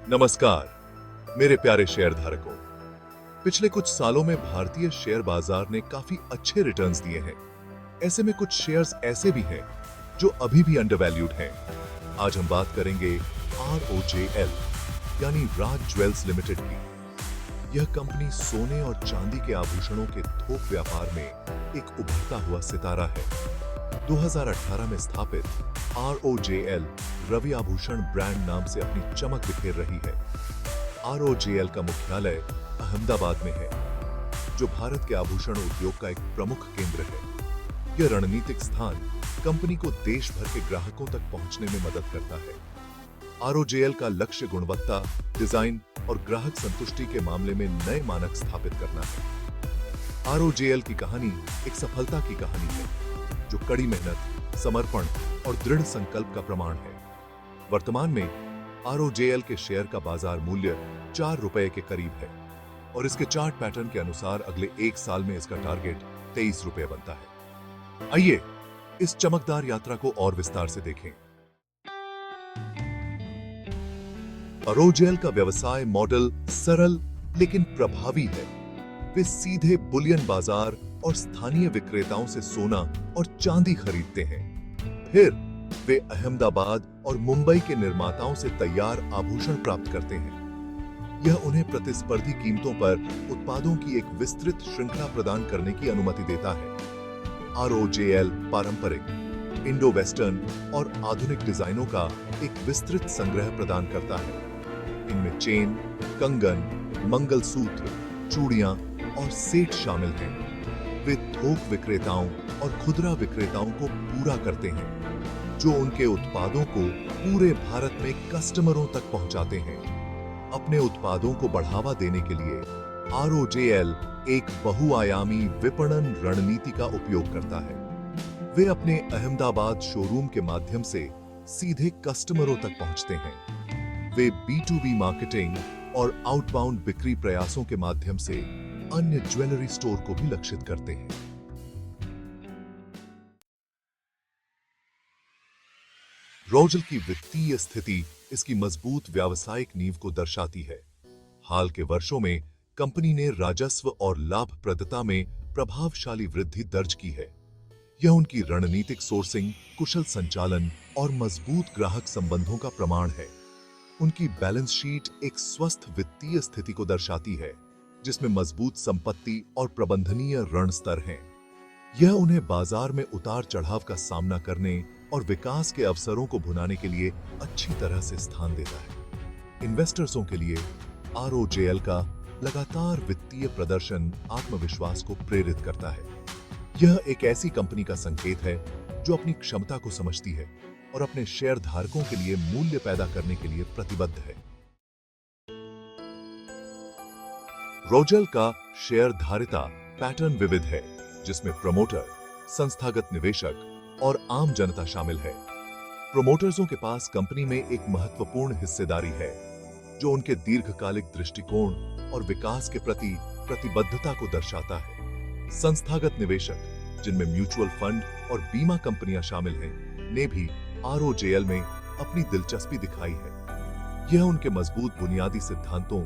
नमस्कार मेरे प्यारे शेयर धारकों। पिछले कुछ सालों में भारतीय शेयर बाजार ने काफी अच्छे रिटर्न्स दिए हैं। ऐसे में कुछ शेयर्स ऐसे भी हैं जो अभी भी अंडरवैल्यूड हैं। आज हम बात करेंगे ROJL यानी राज ज्वेल्स लिमिटेड की। यह कंपनी सोने और चांदी के आभूषणों के थोक व्यापार में एक उभरता हुआ सितारा है। 2018 में स्थापित ROJL रवि आभूषण ब्रांड नाम से अपनी चमक बिखेर रही है। ROJL का मुख्यालय अहमदाबाद में है, जो भारत के आभूषण उद्योग का एक प्रमुख केंद्र है। यह रणनीतिक स्थान कंपनी को देश भर के ग्राहकों तक पहुंचने में मदद करता है। ROJL का लक्ष्य गुणवत्ता, डिजाइन और ग्राहक संतुष्टि के मामले में नए मानक स्थापित करना है। ROJL की कहानी एक सफलता की कहानी है, जो कड़ी मेहनत, समर्पण और दृढ़ संकल्प का प्रमाण है। वर्तमान में ROJL के शेयर का बाजार मूल्य 4 रुपए के करीब है और इसके चार्ट पैटर्न के अनुसार अगले 1 साल में इसका टारगेट 23 रुपए बनता है। आइए इस चमकदार यात्रा को और विस्तार से देखें। ROJL का व्यवसाय मॉडल सरल लेकिन प्रभावी है। वे सीधे बुलियन बाजार और स्थानीय विक्रेताओं से सोना और चांदी खरीदते हैं। फिर वे अहमदाबाद और मुंबई के निर्माताओं से तैयार आभूषण प्राप्त करते हैं। यह उन्हें प्रतिस्पर्धी कीमतों पर उत्पादों की एक विस्तृत श्रृंखला प्रदान करने की अनुमति देता है। ROJL पारंपरिक, इंडो वेस्टर्न और आधुनिक डिजाइनों का एक विस्तृत संग्रह प्रदान करता है। इनमें चेन, कंगन, मंगलसूत्र, चूड़ियां और सेट शामिल हैं। वे थोक विक्रेताओं और खुदरा विक्रेताओं को पूरा करते हैं, जो उनके उत्पादों को पूरे भारत में कस्टमरों तक पहुंचाते हैं। अपने उत्पादों को बढ़ावा देने के लिए ROJL एक बहुआयामी विपणन रणनीति का उपयोग करता है। वे अपने अहमदाबाद शोरूम के माध्यम से सीधे कस्टमरों तक पहुंचते हैं। वे B2B मार्केटिंग और आउटबाउंड बिक्री प्रयासों के माध्यम से अन्य ज्वेलरी स्टोर को भी लक्षित करते हैं। ROJL की वित्तीय स्थिति इसकी मजबूत व्यावसायिक नींव को दर्शाती है। हाल के वर्षों में कंपनी ने राजस्व और लाभप्रदता में प्रभावशाली वृद्धि दर्ज की है। यह उनकी रणनीतिक सोर्सिंग, कुशल संचालन और मजबूत ग्राहक संबंधों का प्रमाण है। उनकी बैलेंस शीट एक स्वस्थ वित्तीय स्थिति को दर्शाती है, जिसमें मजबूत संपत्ति और प्रबंधनीय ऋण स्तर हैं। यह उन्हें बाजार में उतार चढ़ाव का सामना करने और विकास के अवसरों को भुनाने के लिए अच्छी तरह से स्थान देता है। इन्वेस्टर्सों के लिए ROJL का लगातार वित्तीय प्रदर्शन आत्मविश्वास को प्रेरित करता है। यह एक ऐसी कंपनी का संकेत है जो अपनी क्षमता को समझती है और अपने शेयर धारकों के लिए मूल्य पैदा करने के लिए प्रतिबद्ध है। ROJL का शेयर धारिता पैटर्न विविध है, जिसमें प्रमोटर, संस्थागत निवेशक और आम जनता शामिल है। प्रोमोटर्सों के पास कंपनी में एक महत्वपूर्ण हिस्सेदारी है, जो उनके दीर्घकालिक दृष्टिकोण और विकास के प्रति प्रतिबद्धता को दर्शाता है। संस्थागत निवेशक, जिनमें म्यूचुअल फंड और बीमा कंपनियां शामिल हैं, ने भी ROJL में अपनी दिलचस्पी दिखाई है। यह उनके मजबूत बुनियादी सिद्धांतों,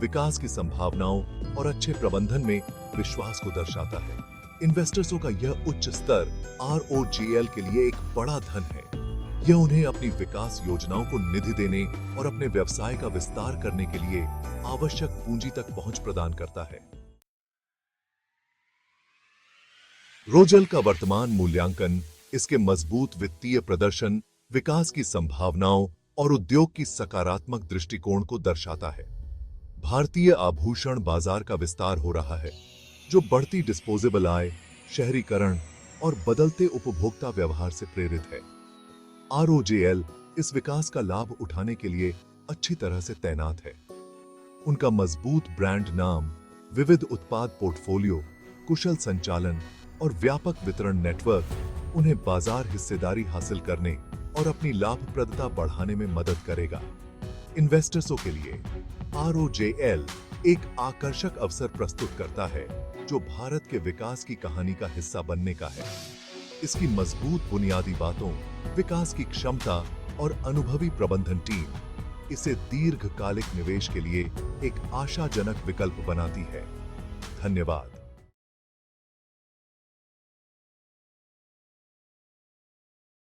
विकास की संभावनाओं और अच्छे प्रबंधन में विश्वास को दर्शाता है। इन्वेस्टर्सों का यह उच्च स्तर ROJL के लिए एक बड़ा धन है। यह उन्हें अपनी विकास योजनाओं को निधि देने और अपने व्यवसाय का विस्तार करने के लिए आवश्यक पूंजी तक पहुंच प्रदान करता है। ROJL का वर्तमान मूल्यांकन इसके मजबूत वित्तीय प्रदर्शन, विकास की संभावनाओं और उद्योग की सकारात्मक दृष्टिकोण को दर्शाता है। भारतीय आभूषण बाजार का विस्तार हो रहा है, जो बढ़ती डिस्पोजेबल आय, शहरीकरण और बदलते उपभोक्ता व्यवहार से प्रेरित है। ROJL इस विकास का लाभ उठाने के लिए अच्छी तरह से तैनात है। उनका मजबूत ब्रांड नाम, विविध उत्पाद पोर्टफोलियो, कुशल संचालन और व्यापक वितरण नेटवर्क उन्हें बाजार हिस्सेदारी हासिल करने और अपनी लाभप्रदता बढ़ाने में मदद करेगा। इन्वेस्टर्सों के लिए ROJL एक आकर्षक अवसर प्रस्तुत करता है, जो भारत के विकास की कहानी का हिस्सा बनने का है। इसकी मजबूत बुनियादी बातों, विकास की क्षमता और अनुभवी प्रबंधन टीम इसे दीर्घकालिक निवेश के लिए एक आशाजनक विकल्प बनाती है। धन्यवाद।